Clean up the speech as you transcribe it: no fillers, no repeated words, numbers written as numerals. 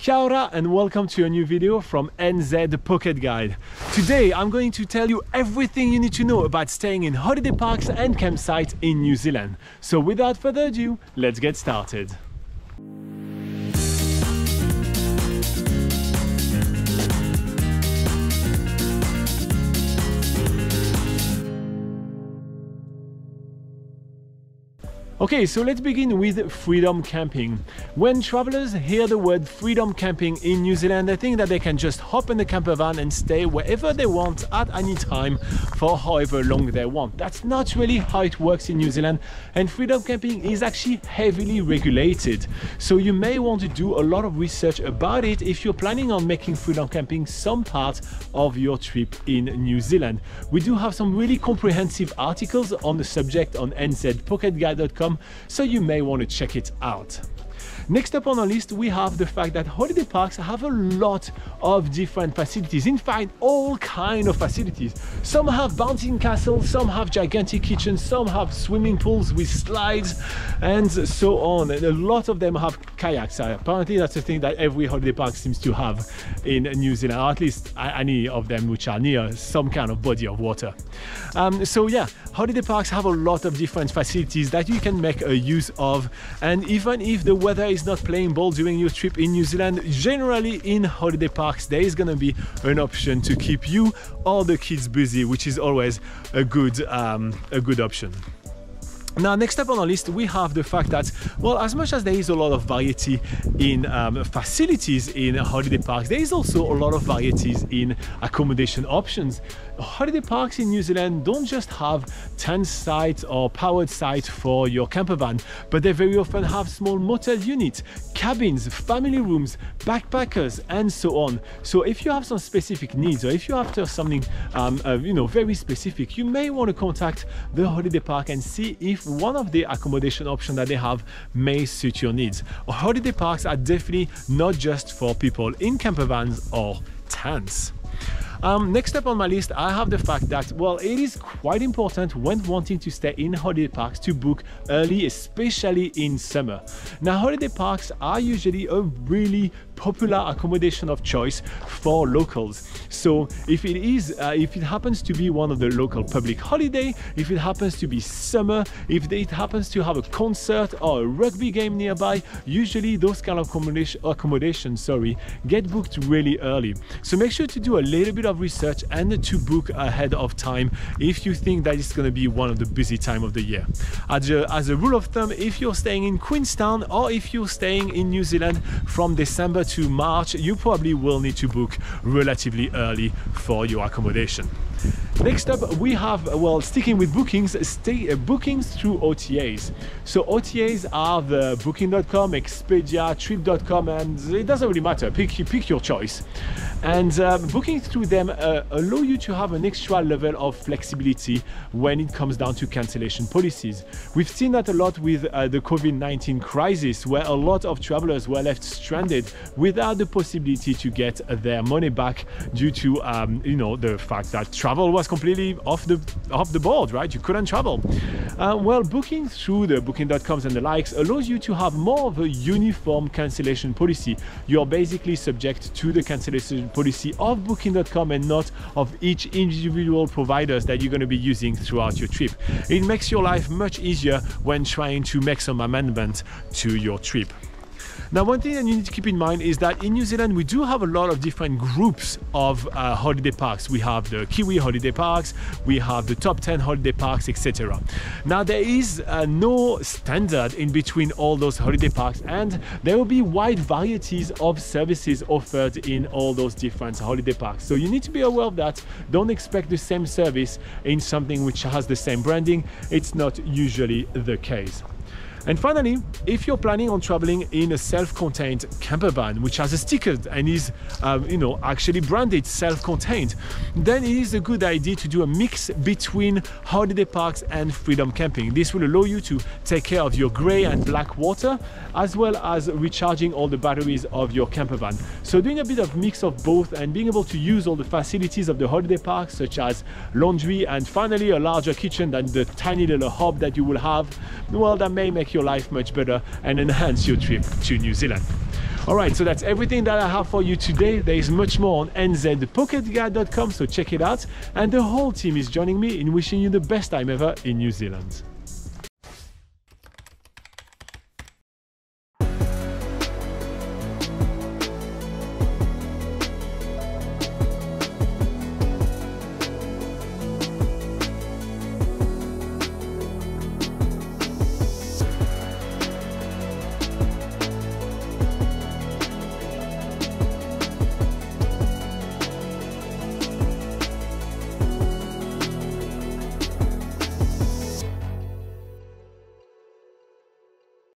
Kia ora and welcome to a new video from NZ Pocket Guide. Today I'm going to tell you everything you need to know about staying in holiday parks and campsites in New Zealand. So without further ado, let's get started. Okay, so let's begin with freedom camping. When travelers hear the word freedom camping in New Zealand, they think that they can just hop in the camper van and stay wherever they want at any time for however long they want. That's not really how it works in New Zealand, and freedom camping is actually heavily regulated. So you may want to do a lot of research about it if you're planning on making freedom camping some part of your trip in New Zealand. We do have some really comprehensive articles on the subject on nzpocketguide.com, so you may want to check it out. Next up on our list, we have the fact that holiday parks have a lot of different facilities. In fact, all kinds of facilities. Some have bouncing castles, some have gigantic kitchens, some have swimming pools with slides, and so on. And a lot of them have kayaks. Apparently, that's a thing that every holiday park seems to have in New Zealand, or at least any of them which are near some kind of body of water. So yeah, holiday parks have a lot of different facilities that you can make a use of, and even if the weather is not playing ball during your trip in New Zealand, generally in holiday parks there is going to be an option to keep you or the kids busy, which is always a good option. Now, next up on our list, we have the fact that, well, as much as there is a lot of variety in facilities in holiday parks, there is also a lot of varieties in accommodation options. Holiday parks in New Zealand don't just have tent sites or powered sites for your camper van, but they very often have small motel units, cabins, family rooms, backpackers, and so on. So if you have some specific needs, or if you're after something very specific, you may want to contact the holiday park and see if one of the accommodation options that they have may suit your needs. Holiday parks are definitely not just for people in camper vans or tents. Next up on my list, I have the fact that, well, it is quite important when wanting to stay in holiday parks to book early, especially in summer. Now, holiday parks are usually a really popular accommodation of choice for locals. So if it happens to be one of the local public holiday, if it happens to be summer, if it happens to have a concert or a rugby game nearby, usually those kind of accommodations get booked really early. So make sure to do a little bit of research and to book ahead of time if you think that it's going to be one of the busy time of the year. As a rule of thumb, if you're staying in Queenstown or if you're staying in New Zealand from December to March, you probably will need to book relatively early for your accommodation. Next up, we have, well, sticking with bookings, bookings through OTAs. So OTAs are the booking.com, Expedia, trip.com, and it doesn't really matter, pick your choice. And booking through them allow you to have an extra level of flexibility when it comes down to cancellation policies. We've seen that a lot with the COVID-19 crisis, where a lot of travelers were left stranded without the possibility to get their money back due to the fact that travel was completely off the board, right? You couldn't travel. Well, booking through the booking.coms and the likes allows you to have more of a uniform cancellation policy. You're basically subject to the cancellation policy of booking.com and not of each individual providers that you're going to be using throughout your trip. It makes your life much easier when trying to make some amendment to your trip. Now, one thing that you need to keep in mind is that in New Zealand, we do have a lot of different groups of holiday parks. We have the Kiwi holiday parks, we have the top 10 holiday parks, etc. Now, there is no standard in between all those holiday parks, and there will be wide varieties of services offered in all those different holiday parks. So you need to be aware of that. Don't expect the same service in something which has the same branding. It's not usually the case. And finally, if you're planning on traveling in a self-contained camper van, which has a sticker and is, actually branded self-contained, then it is a good idea to do a mix between holiday parks and freedom camping. This will allow you to take care of your grey and black water, as well as recharging all the batteries of your camper van. So doing a bit of mix of both and being able to use all the facilities of the holiday park, such as laundry and finally a larger kitchen than the tiny little hub that you will have, well, that may make your life much better and enhance your trip to New Zealand. Alright, so that's everything that I have for you today. There is much more on nzpocketguide.com, so check it out. And the whole team is joining me in wishing you the best time ever in New Zealand.